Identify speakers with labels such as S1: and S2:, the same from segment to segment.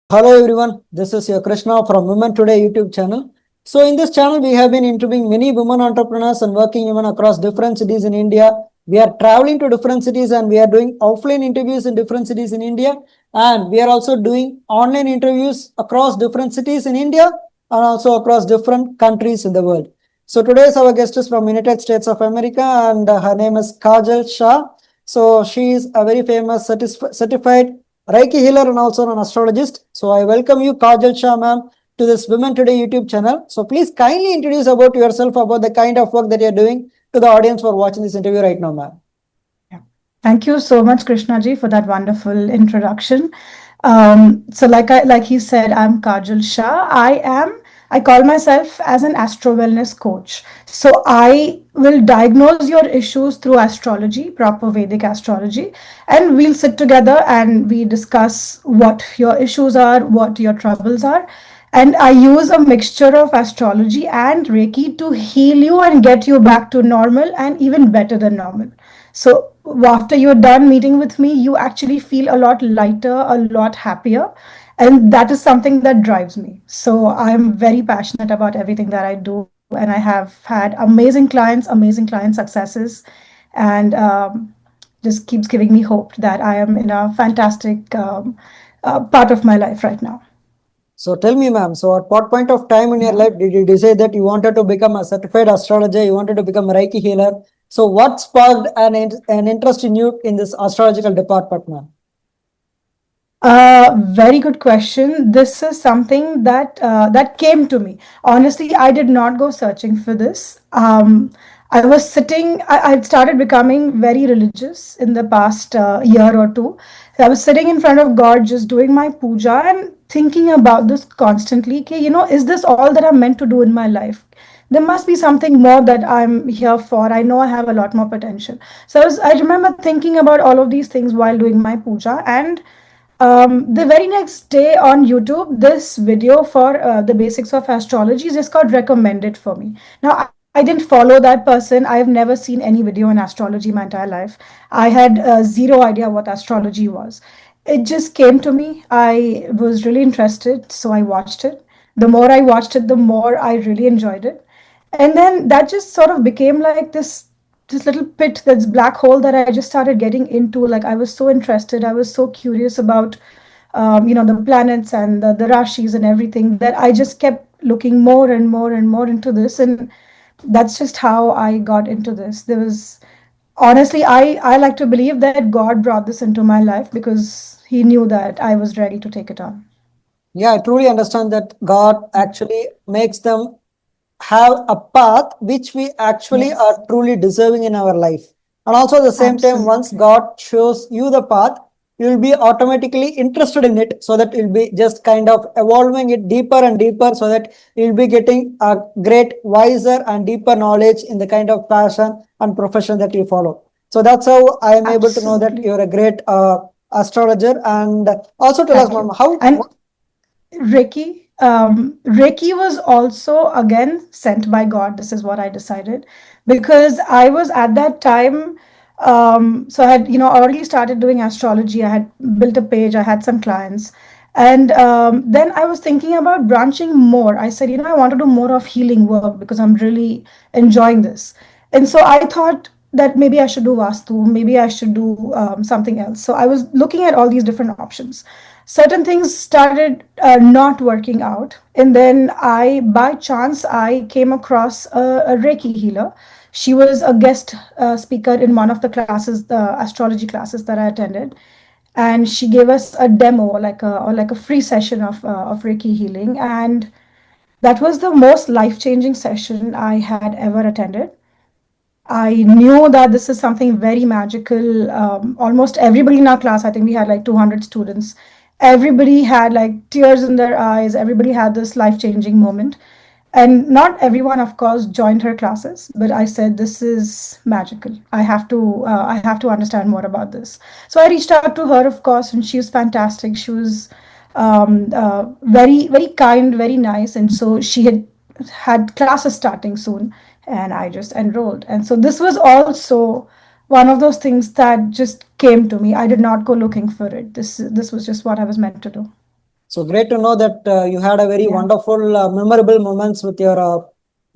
S1: Hello everyone, this is your Krishna from Women Today YouTube channel. So in this channel, we have been interviewing many women entrepreneurs and working women across different cities in India. We are traveling to different cities and we are doing offline interviews in different cities in India. And we are also doing online interviews across different cities in India and also across different countries in the world. So today's our guest is from United States of America and her name is Kaajal Shah. So she is a very famous certified Reiki healer and also an astrologist. So I welcome you, Kaajal Shah ma'am, to this Women Today YouTube channel. So please kindly introduce about yourself, about the kind of work that you're doing to the audience for watching this interview right now, ma'am.
S2: Yeah. Thank you so much, Krishna ji, for that wonderful introduction. Like he said, I'm Kaajal Shah. I call myself as an astro wellness coach. So I will diagnose your issues through astrology, proper Vedic astrology, and we'll sit together and we discuss what your issues are, what your troubles are. And I use a mixture of astrology and Reiki to heal you and get you back to normal and even better than normal. So after you're done meeting with me, you actually feel a lot lighter, a lot happier. And that is something that drives me. So I'm very passionate about everything that I do. And I have had amazing client successes. And just keeps giving me hope that I am in a fantastic part of my life right now.
S1: So tell me, ma'am, so at what point of time in your
S2: Yeah.
S1: life did you decide that you wanted to become a certified astrologer, you wanted to become a Reiki healer? So what sparked an interest in you in this astrological department, ma'am?
S2: Very good question. This is something that came to me. Honestly, I did not go searching for this. I was sitting. I started becoming very religious in the past year or two. I was sitting in front of God, just doing my puja and thinking about this constantly. Okay, is this all that I'm meant to do in my life? There must be something more that I'm here for. I know I have a lot more potential. So I remember thinking about all of these things while doing my puja and the very next day on YouTube, this video for the basics of astrology just got recommended for me. Now, I didn't follow that person. I've never seen any video on astrology my entire life. I had zero idea what astrology was. It just came to me. I was really interested, so I watched it. The more I watched it, the more I really enjoyed it. And then that just sort of became like this little pit, this black hole that I just started getting into. Like I was so interested, I was so curious about the planets and the rashis and everything, that I just kept looking more and more and more into this. And that's just how I got into this. There was honestly, I like to believe that God brought this into my life because he knew that I was ready to take it on.
S1: Yeah, I truly understand that God actually makes them have a path which we actually
S2: Yes,
S1: are truly deserving in our life. And also at the same time, once
S2: absolutely.
S1: God shows you the path, you will be automatically interested in it, so that you'll be just kind of evolving it deeper and deeper, so that you'll be getting a great, wiser and deeper knowledge in the kind of passion and profession that you follow. So that's how I am able to know that
S2: Absolutely.
S1: you're a great astrologer. And also tell us,
S2: Thank
S1: ma'am,
S2: you.
S1: how.
S2: And Reiki was also again sent by God. This is what I decided because I was at that time. So I had, already started doing astrology. I had built a page. I had some clients, and then I was thinking about branching more. I said, I want to do more of healing work because I'm really enjoying this. And so I thought that maybe I should do Vastu, maybe I should do something else. So I was looking at all these different options. Certain things started not working out, and then by chance, I came across a Reiki healer. She was a guest speaker in one of the classes, the astrology classes that I attended, and she gave us a demo, like a free session of Reiki healing, and that was the most life changing session I had ever attended. I knew that this is something very magical. Almost everybody in our class, I think we had like 200 students, everybody had like tears in their eyes. Everybody had this life changing moment. And not everyone, of course, joined her classes, but I said, this is magical. I have to understand more about this. So I reached out to her, of course, and she was fantastic. She was very, very kind, very nice. And so she had classes starting soon, and I just enrolled. And so this was also one of those things that just came to me. I did not go looking for it. This was just what I was meant to do.
S1: So great to know that you had a very
S2: Yeah.
S1: wonderful, memorable moments with your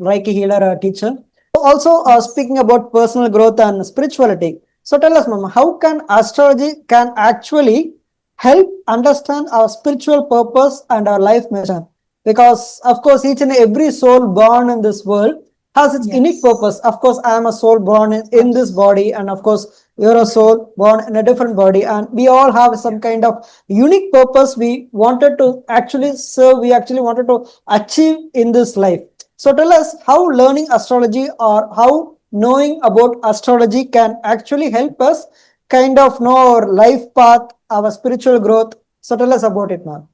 S1: Reiki healer teacher. Also, speaking about personal growth and spirituality. So tell us, Mama, how can astrology can actually help understand our spiritual purpose and our life mission? Because of course, each and every soul born in this world has its unique
S2: Yes.
S1: purpose. Of course, I am a soul born
S2: Of
S1: in this
S2: course.
S1: body, and of course, you're a
S2: Right.
S1: soul born in a different body, and we all have some
S2: Yeah.
S1: kind of unique purpose we wanted to actually serve, we actually wanted to achieve in this life. So tell us how learning astrology or how knowing about astrology can actually help us kind of know our life path, our spiritual growth. So tell us about it now.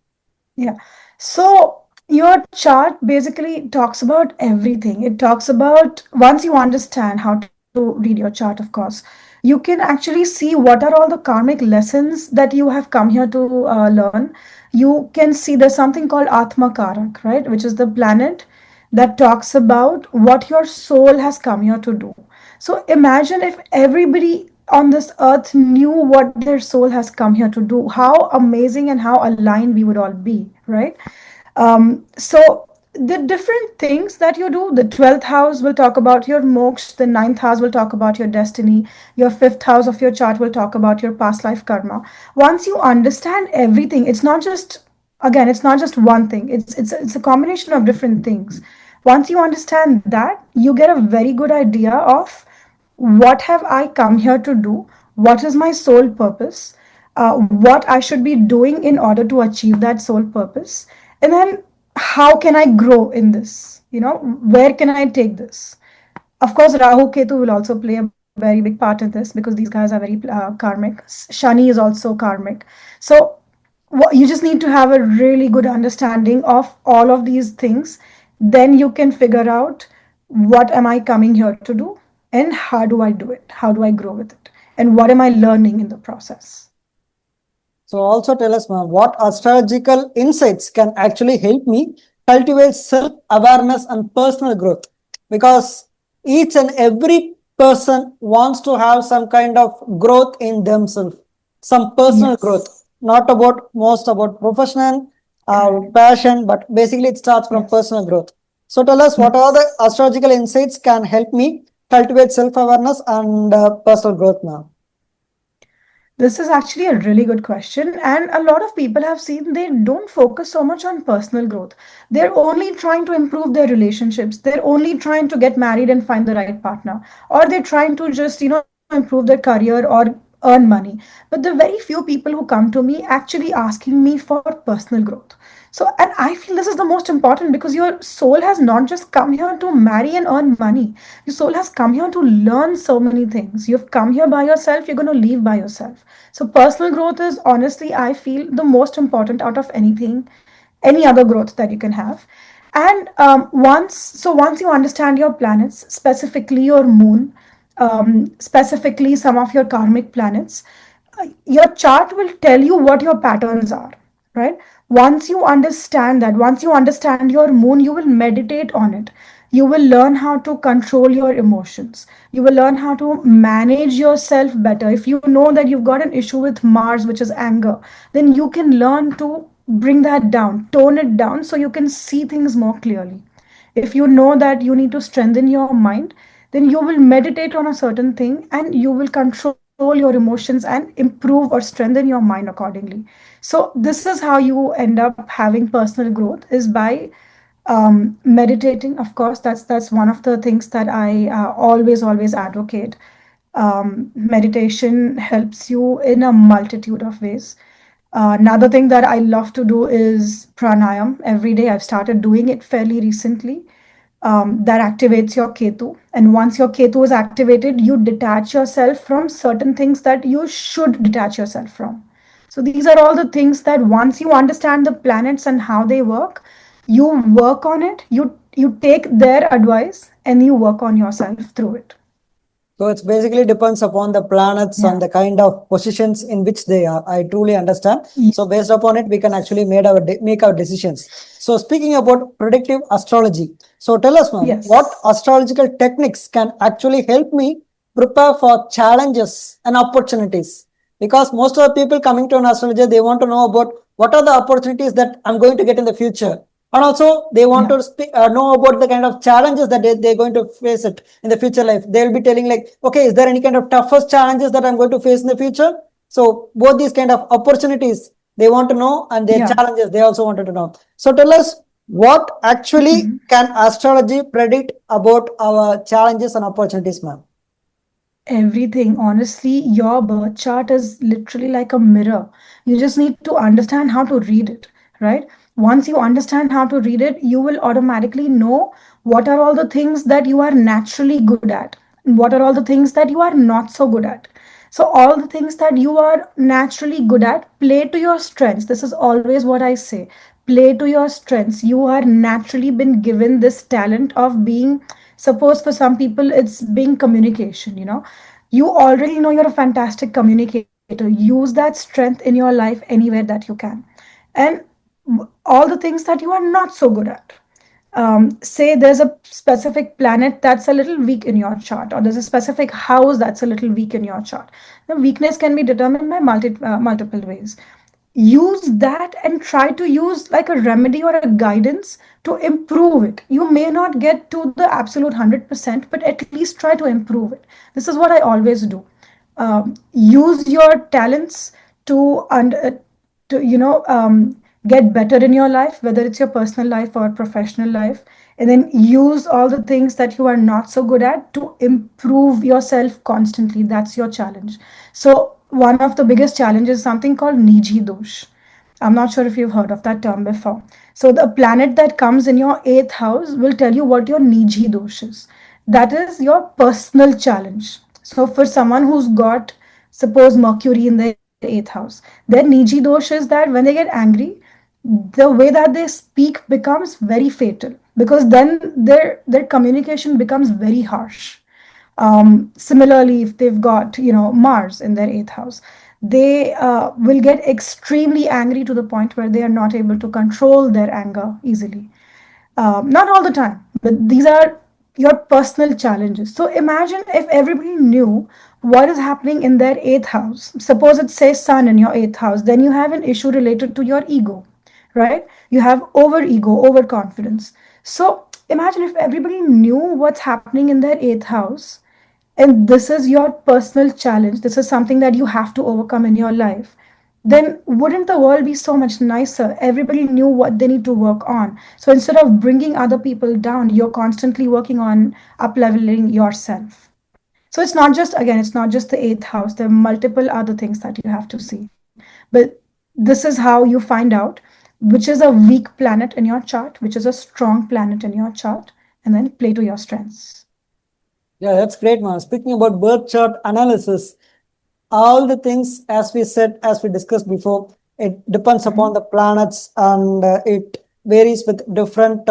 S2: Yeah. So your chart basically talks about everything. It talks about, once you understand how to read your chart, of course, you can actually see what are all the karmic lessons that you have come here to learn. You can see there's something called Atma Karak, right? Which is the planet that talks about what your soul has come here to do. So imagine if everybody on this earth knew what their soul has come here to do, how amazing and how aligned we would all be, right? So the different things that you do, the 12th house will talk about your moksha, the ninth house will talk about your destiny, your fifth house of your chart will talk about your past life karma. Once you understand everything, it's not just, again, it's not just one thing, it's a combination of different things. Once you understand that, you get a very good idea of what have I come here to do, what is my sole purpose, what I should be doing in order to achieve that sole purpose, and then how can I grow in this? Where can I take this? Of course, Rahu Ketu will also play a very big part in this because these guys are very karmic. Shani is also karmic. So you just need to have a really good understanding of all of these things. Then you can figure out what am I coming here to do and how do I do it? How do I grow with it? And what am I learning in the process?
S1: So also tell us, ma'am, what astrological insights can actually help me cultivate self-awareness and personal growth? Because each and every person wants to have some kind of growth in themselves, some personal growth,
S2: Yes,
S1: not about most about professional
S2: correct.
S1: passion, but basically it starts from
S2: Yes,
S1: personal growth. So tell us what are the
S2: yes.
S1: astrological insights can help me cultivate self-awareness and personal growth now?
S2: This is actually a really good question. And a lot of people have seen they don't focus so much on personal growth. They're only trying to improve their relationships. They're only trying to get married and find the right partner. Or they're trying to just, improve their career or earn money. But the very few people who come to me actually asking me for personal growth. So, and I feel this is the most important because your soul has not just come here to marry and earn money. Your soul has come here to learn so many things. You've come here by yourself, you're going to leave by yourself. So, personal growth is honestly, I feel, the most important out of anything, any other growth that you can have. And once you understand your planets, specifically your moon, specifically some of your karmic planets, your chart will tell you what your patterns are, right? Once you understand your moon, you will meditate on it. You will learn how to control your emotions. You will learn how to manage yourself better. If you know that you've got an issue with Mars, which is anger, then you can learn to bring that down, tone it down so you can see things more clearly. If you know that you need to strengthen your mind, then you will meditate on a certain thing and you will control your emotions and improve or strengthen your mind accordingly. So this is how you end up having personal growth, is by meditating. Of course, that's one of the things that I always advocate. Meditation helps you in a multitude of ways. Another thing that I love to do is pranayam every day. I've started doing it fairly recently. That activates your Ketu. And once your Ketu is activated, you detach yourself from certain things that you should detach yourself from. So these are all the things that once you understand the planets and how they work, you work on it, you take their advice and you work on yourself through it.
S1: So it's basically depends upon the planets and
S2: Yeah.
S1: the kind of positions in which they are. I truly understand. So based upon it, we can actually make our decisions. So speaking about predictive astrology, so tell us, ma'am, what
S2: Yes.
S1: astrological techniques can actually help me prepare for challenges and opportunities? Because most of the people coming to an astrologer, they want to know about what are the opportunities that I'm going to get in the future. And also they want
S2: Yeah.
S1: to know about the kind of challenges that they're going to face it in the future life. They'll be telling like, okay, is there any kind of toughest challenges that I'm going to face in the future? So both these kind of opportunities they want to know, and their
S2: Yeah.
S1: challenges they also wanted to know. So tell us, what actually
S2: Mhm.
S1: can astrology predict about our challenges and opportunities, ma'am?
S2: Everything. Honestly, your birth chart is literally like a mirror. You just need to understand how to read it, right? Once you understand how to read it, you will automatically know what are all the things that you are naturally good at, and what are all the things that you are not so good at. So, all the things that you are naturally good at, play to your strengths. This is always what I say, play to your strengths. You are naturally been given this talent of being, suppose for some people it's being communication, you already know you're a fantastic communicator. Use that strength in your life anywhere that you can. And all the things that you are not so good at. Say there's a specific planet that's a little weak in your chart, or there's a specific house that's a little weak in your chart. The weakness can be determined by multiple ways. Use that and try to use like a remedy or a guidance to improve it. You may not get to the absolute 100%, but at least try to improve it. This is what I always do. Use your talents to get better in your life, whether it's your personal life or professional life, and then use all the things that you are not so good at to improve yourself constantly. That's your challenge. So one of the biggest challenges is something called niji dosh. I'm not sure if you've heard of that term before. So the planet that comes in your eighth house will tell you what your niji dosh is. That is your personal challenge. So for someone who's got, suppose, Mercury in their eighth house, their niji dosh is that when they get angry, the way that they speak becomes very fatal, because then their communication becomes very harsh. Similarly, if they've got, Mars in their eighth house, they will get extremely angry to the point where they are not able to control their anger easily. Not all the time, but these are your personal challenges. So imagine if everybody knew what is happening in their eighth house. Suppose it says Sun in your eighth house, then you have an issue related to your ego, right? You have over ego, overconfidence. So imagine if everybody knew what's happening in their eighth house, and this is your personal challenge, this is something that you have to overcome in your life, then wouldn't the world be so much nicer? Everybody knew what they need to work on. So instead of bringing other people down, you're constantly working on up leveling yourself. So it's not just, again, it's not just the eighth house. There are multiple other things that you have to see. But this is how you find out which is a weak planet in your chart, which is a strong planet in your chart, and then play to your strengths.
S1: Yeah, that's great, man. Speaking about birth chart analysis, all the things, as we said, as we discussed before, it depends upon the planets, and it varies with different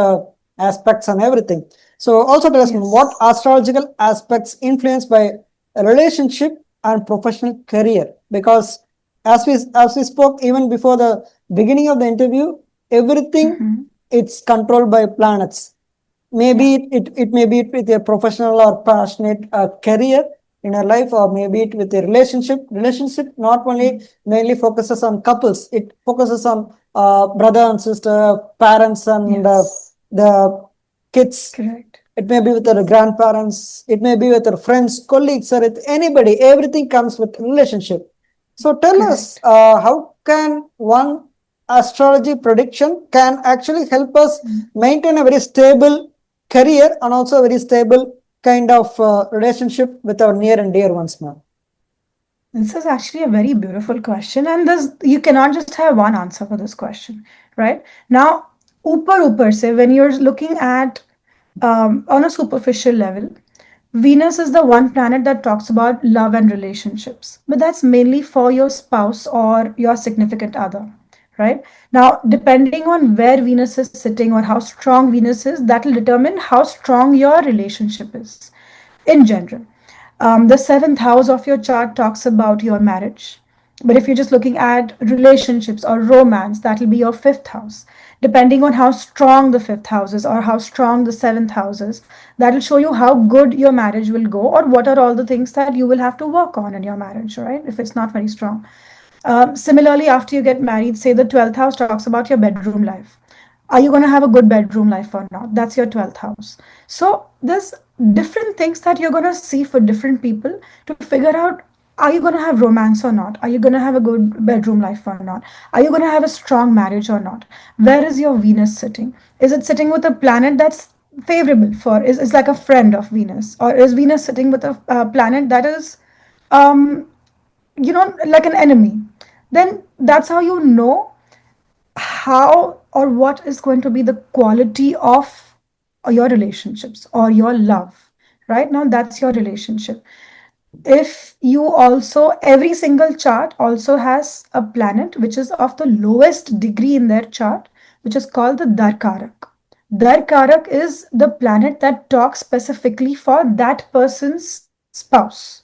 S1: aspects and everything. So also tell us, what
S2: Yes.
S1: astrological aspects influenced by a relationship and professional career? Because as we spoke even before the beginning of the interview, everything
S2: Mhm.
S1: it's controlled by planets. Maybe
S2: Yeah.
S1: it may be with a professional or passionate career in your life, or maybe it with a relationship not only mainly focuses on couples, it focuses on brother and sister, parents and
S2: Yes.
S1: the kids.
S2: Correct.
S1: It may be with their grandparents, it may be with their friends, colleagues, or with anybody. Everything comes with relationship. So tell us,
S2: Correct.
S1: how can one astrology prediction can actually help us maintain a very stable career and also a very stable kind of relationship with our near and dear ones, ma'am?
S2: This is actually a very beautiful question, and this you cannot just have one answer for this question, right? Now, upper se, when you're looking at on a superficial level, Venus is the one planet that talks about love and relationships, but that's mainly for your spouse or your significant other, right? Now, depending on where Venus is sitting or how strong Venus is, that will determine how strong your relationship is in general. The seventh house of your chart talks about your marriage. But if you're just looking at relationships or romance, that'll be your fifth house. Depending on how strong the fifth house is or how strong the seventh house is, that'll show you how good your marriage will go or what are all the things that you will have to work on in your marriage, right? If it's not very strong. Similarly, after you get married, say the 12th house talks about your bedroom life. Are you going to have a good bedroom life or not? That's your 12th house. So there's different things that you're going to see for different people to figure out, are you going to have romance or not? Are you going to have a good bedroom life or not? Are you going to have a strong marriage or not? Where is your Venus sitting? Is it sitting with a planet that's favorable for, is like a friend of Venus? Or is Venus sitting with a planet that is, um, like an enemy? Then that's how you know how or what is going to be the quality of your relationships or your love. Right now, that's your relationship. If you also, every single chart also has a planet which is of the lowest degree in their chart, which is called the Darkarak. Darkarak is the planet that talks specifically for that person's spouse,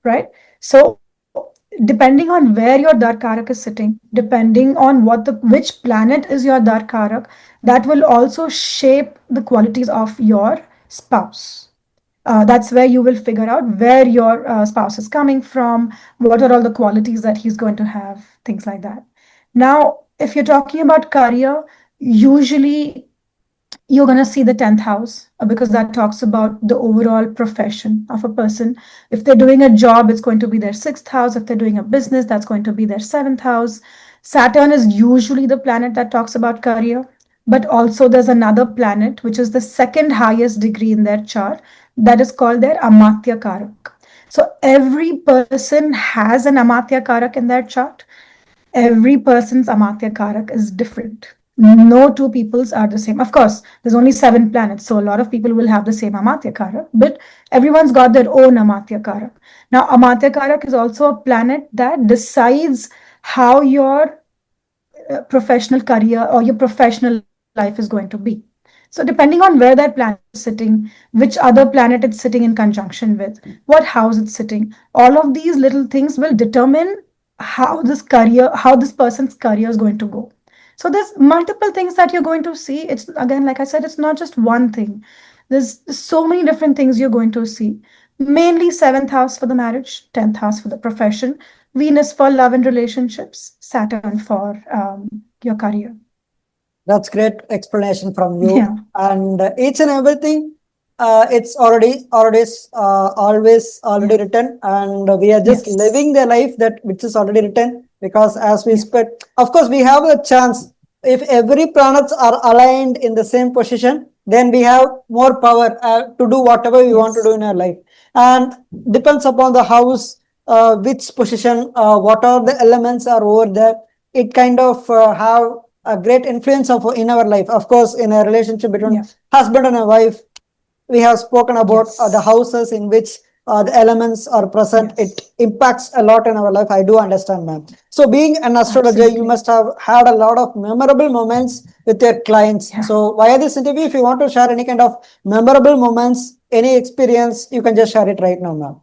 S2: right? So depending on where your Darkarak is sitting, depending on which planet is your Darkarak, that will also shape the qualities of your spouse. That's where you will figure out where your spouse is coming from, what are all the qualities that he's going to have, things like that. Now, if you're talking about career, usually you're going to see the 10th house because that talks about the overall profession of a person. If they're doing a job, it's going to be their 6th house. If they're doing a business, that's going to be their 7th house. Saturn is usually the planet that talks about career, but also there's another planet which is the second highest degree in their chart, that is called their Amatya Karak. So every person has an Amatya Karak in their chart. Every person's Amatya Karak is different. No two peoples are the same. Of course, there's only 7 planets, so a lot of people will have the same Amatya Karak, but everyone's got their own Amatya Karak. Now, Amatya Karak is also a planet that decides how your professional career or your professional life is going to be. So, depending on where that planet is sitting, which other planet it's sitting in conjunction with, what house it's sitting, all of these little things will determine how this person's career is going to go. So, there's multiple things that you're going to see. It's again, like I said, it's not just one thing. There's so many different things you're going to see. Mainly 7th house for the marriage, 10th house for the profession, Venus for love and relationships, Saturn for your career.
S1: That's great explanation from you.
S2: Yeah.
S1: And each and everything, it's always already
S2: Yeah.
S1: written, and we are just
S2: Yes.
S1: living the life that which is already written. Because as we
S2: Yeah.
S1: spent, of course, we have a chance. If every planets are aligned in the same position, then we have more power to do whatever we want to
S2: Yes.
S1: do in our life. And depends upon the house, which position, what are the elements are over there. It kind of have a great influence of in our life. Of course, in a relationship between
S2: Yeah.
S1: husband and a wife, we have spoken about the
S2: Yes.
S1: houses in which the elements are present.
S2: Yes.
S1: It impacts a lot in our life. I do understand, ma'am. So, being an astrologer, you
S2: Absolutely.
S1: must have had a lot of memorable moments with your clients.
S2: Yeah.
S1: So, via this interview, if you want to share any kind of memorable moments, any experience, you can just share it right now, ma'am.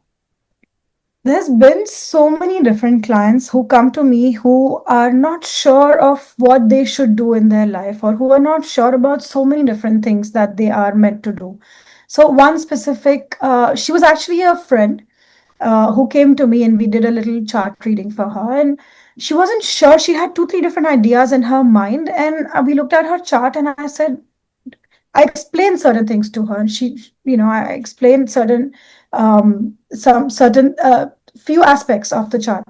S2: There's been so many different clients who come to me who are not sure of what they should do in their life or who are not sure about so many different things that they are meant to do. So, one specific, she was actually a friend who came to me and we did a little chart reading for her. And she wasn't sure. She had 2, 3 different ideas in her mind. And we looked at her chart and I said, I explained certain things to her. And I explained some certain few aspects of the chart.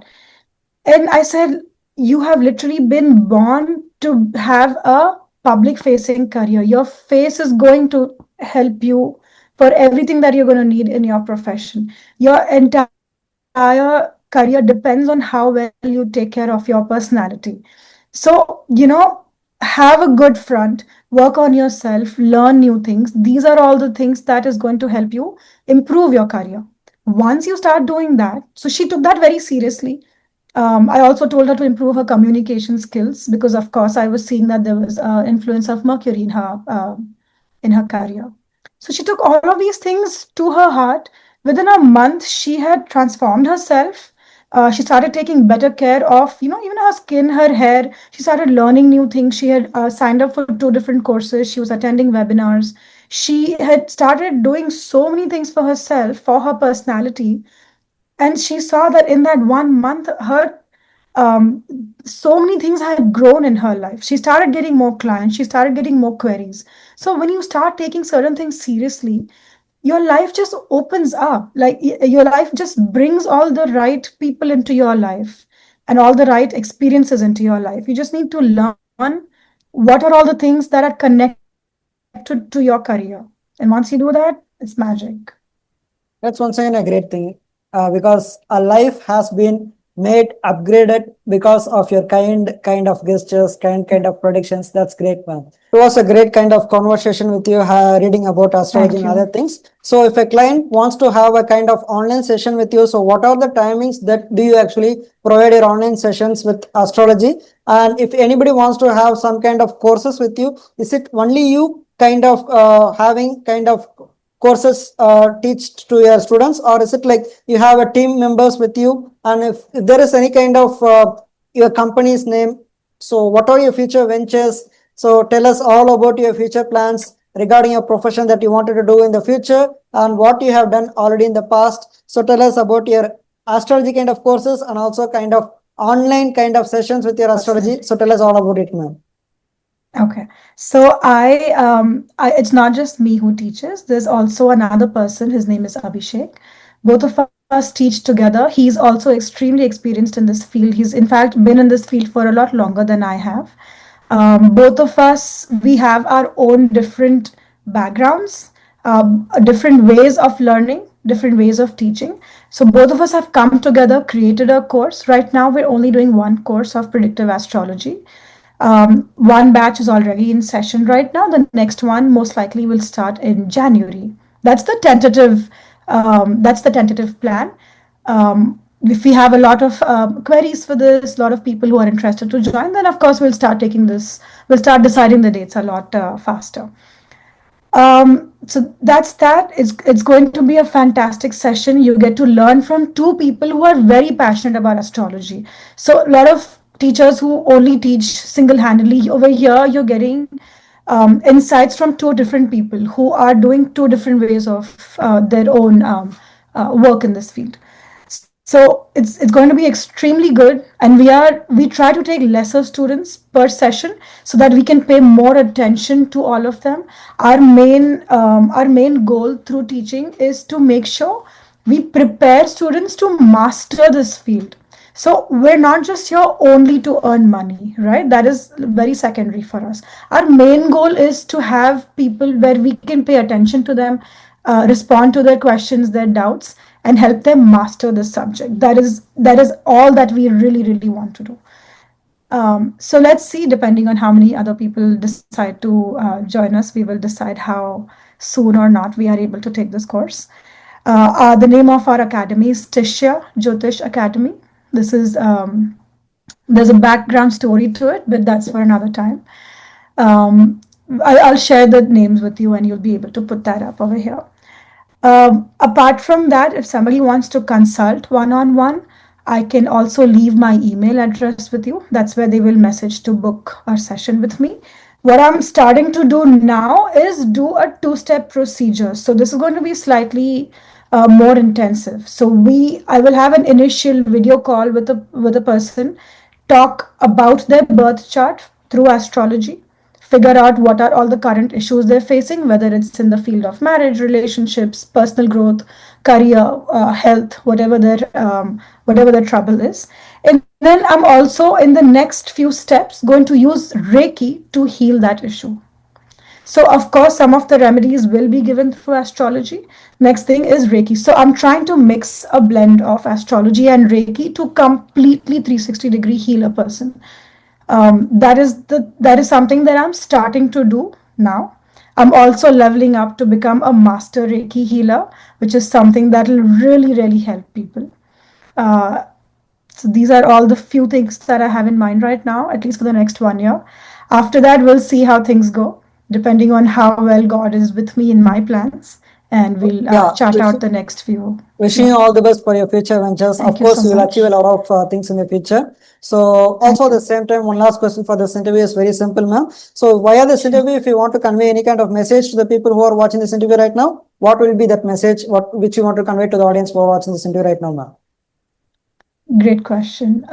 S2: And I said, you have literally been born to have a public facing career. Your face is going to help you for everything that you're going to need in your profession. Your entire career depends on how well you take care of your personality. So, have a good front, work on yourself, learn new things. These are all the things that is going to help you improve your career. Once you start doing that, so she took that very seriously. I also told her to improve her communication skills because, of course, I was seeing that there was influence of Mercury in her career. So she took all of these things to her heart. Within a month, she had transformed herself. She started taking better care of, even her skin, her hair. She started learning new things. She had signed up for 2 different courses. She was attending webinars. She had started doing so many things for herself, for her personality, and she saw that in that one month her so many things had grown in her life. She started getting more clients, she started getting more queries. So when you start taking certain things seriously, your life just opens up. Like your life just brings all the right people into your life and all the right experiences into your life. You just need to learn what are all the things that are connected to your career. And once you do that, it's magic.
S1: That's once again a great thing, because a life has been made upgraded because of your kind of gestures, kind of predictions. That's great, man. It was a great kind of conversation with you, reading about astrology
S2: Thank
S1: and
S2: you.
S1: other things. So, if a client wants to have a kind of online session with you, so what are the timings that do you actually provide your online sessions with astrology? And if anybody wants to have some kind of courses with you, is it only you kind of having kind of courses teach to your students, or is it like you have a team members with you? And if there is any kind of your company's name, so what are your future ventures? So tell us all about your future plans regarding your profession that you wanted to do in the future and what you have done already in the past. So tell us about your astrology kind of courses and also kind of online kind of sessions with your astrology. So tell us all about it, ma'am.
S2: Okay. So it's not just me who teaches. There's also another person. His name is Abhishek. Both of us teach together. He's also extremely experienced in this field. He's in fact been in this field for a lot longer than I have. Both of us, we have our own different backgrounds, different ways of learning, different ways of teaching. So both of us have come together, created a course. Right now, we're only doing one course of predictive astrology. One batch is already in session right now. The next one most likely will start in January. That's the tentative. That's the tentative plan. If we have a lot of queries for this, a lot of people who are interested to join, then of course we'll start taking this. We'll start deciding the dates a lot faster. So that's that. It's going to be a fantastic session. You get to learn from two people who are very passionate about astrology. So a lot of teachers who only teach single-handedly, over here you're getting insights from two different people who are doing two different ways of their own work in this field. So it's going to be extremely good, and we try to take lesser students per session so that we can pay more attention to all of them. Our main goal through teaching is to make sure we prepare students to master this field. So we're not just here only to earn money, right? That is very secondary for us. Our main goal is to have people where we can pay attention to them, respond to their questions, their doubts, and help them master the subject. That is all that we really, really want to do. So let's see, depending on how many other people decide to join us, we will decide how soon or not we are able to take this course. The name of our academy is Tishya Jyotish Academy. This is there's a background story to it, but that's for another time. Um, I'll share the names with you, and you'll be able to put that up over here. Apart from that, if somebody wants to consult one-on-one, I can also leave my email address with you. That's where they will message to book a session with me. What I'm starting to do now is do a two-step procedure. So this is going to be slightly more intensive. So I will have an initial video call with a person, talk about their birth chart through astrology, figure out what are all the current issues they're facing, whether it's in the field of marriage, relationships, personal growth, career, health, whatever their trouble is. And then I'm also in the next few steps going to use Reiki to heal that issue. So, of course, some of the remedies will be given through astrology. Next thing is Reiki. So, I'm trying to mix a blend of astrology and Reiki to completely 360-degree heal a person. That is something that I'm starting to do now. I'm also leveling up to become a master Reiki healer, which is something that will really, really help people. Uh, so these are all the few things that I have in mind right now, at least for the next 1 year. After that, we'll see how things go, depending on how well God is with me in my plans, and we'll chart out the next few.
S1: Wishing you all the best for your future ventures.
S2: Thank
S1: of
S2: you
S1: course,
S2: so
S1: you will
S2: much.
S1: achieve a lot of things in the future. So, also at the same time, one last question for this interview is very simple, ma'am. So, via this interview, if you want to convey any kind of message to the people who are watching this interview right now, what will be that message? Which you want to convey to the audience who are watching this interview right now, ma'am?
S2: Great question.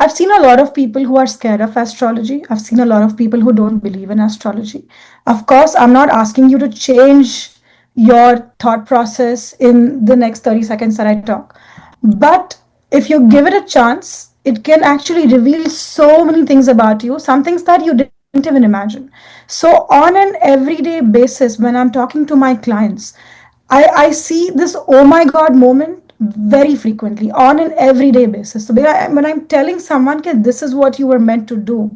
S2: I've seen a lot of people who are scared of astrology. I've seen a lot of people who don't believe in astrology. Of course, I'm not asking you to change your thought process in the next 30 seconds that I talk. But if you give it a chance, it can actually reveal so many things about you, some things that you didn't even imagine. So, on an everyday basis, when I'm talking to my clients, I see this oh my god moment very frequently on an everyday basis. So when I'm telling someone that this is what you were meant to do,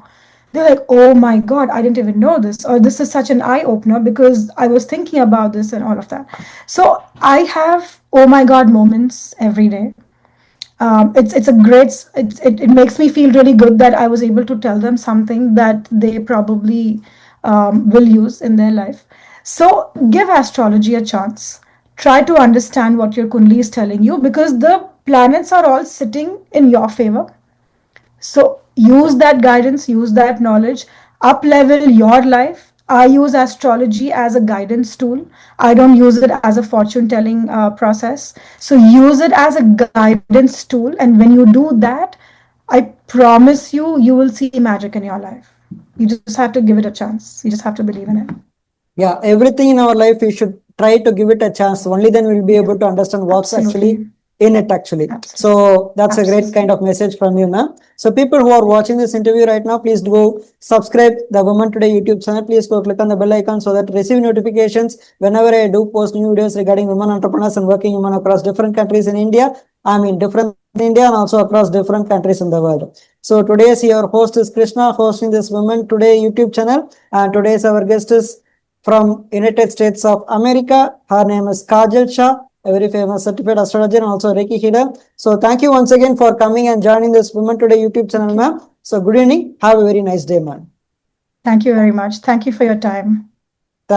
S2: they're like, oh my god, I didn't even know this, or this is such an eye opener because I was thinking about this and all of that. So I have oh my god moments every day. It's a great it makes me feel really good that I was able to tell them something that they probably will use in their life. So give astrology a chance. Try to understand what your kundli is telling you, because the planets are all sitting in your favor. So use that guidance, use that knowledge, up level your life. I use astrology as a guidance tool. I don't use it as a fortune telling process. So use it as a guidance tool. And when you do that, I promise you will see magic in your life. You just have to give it a chance. You just have to believe in it.
S1: Yeah, everything in our life we should try to give it a chance. Only then we'll be able to understand what's
S2: Absolutely.
S1: actually in it actually.
S2: Absolutely.
S1: So that's a great
S2: Absolutely.
S1: kind of message from you, ma'am. So people who are watching this interview right now, please do subscribe the Women Today YouTube channel. Please go click on the bell icon so that receive notifications whenever I do post new videos regarding women entrepreneurs and working women across different countries in India. I mean different India and also across different countries in the world. So today's your host is Krishna, hosting this Women Today YouTube channel, and today's our guest is from United States of America. Her name is Kaajal Shah, a very famous certified astrologer and also Reiki healer. So thank you once again for coming and joining this Women Today YouTube channel, ma'am. So good evening. Have a very nice day, ma'am.
S2: Thank you very much. Thank you for your time.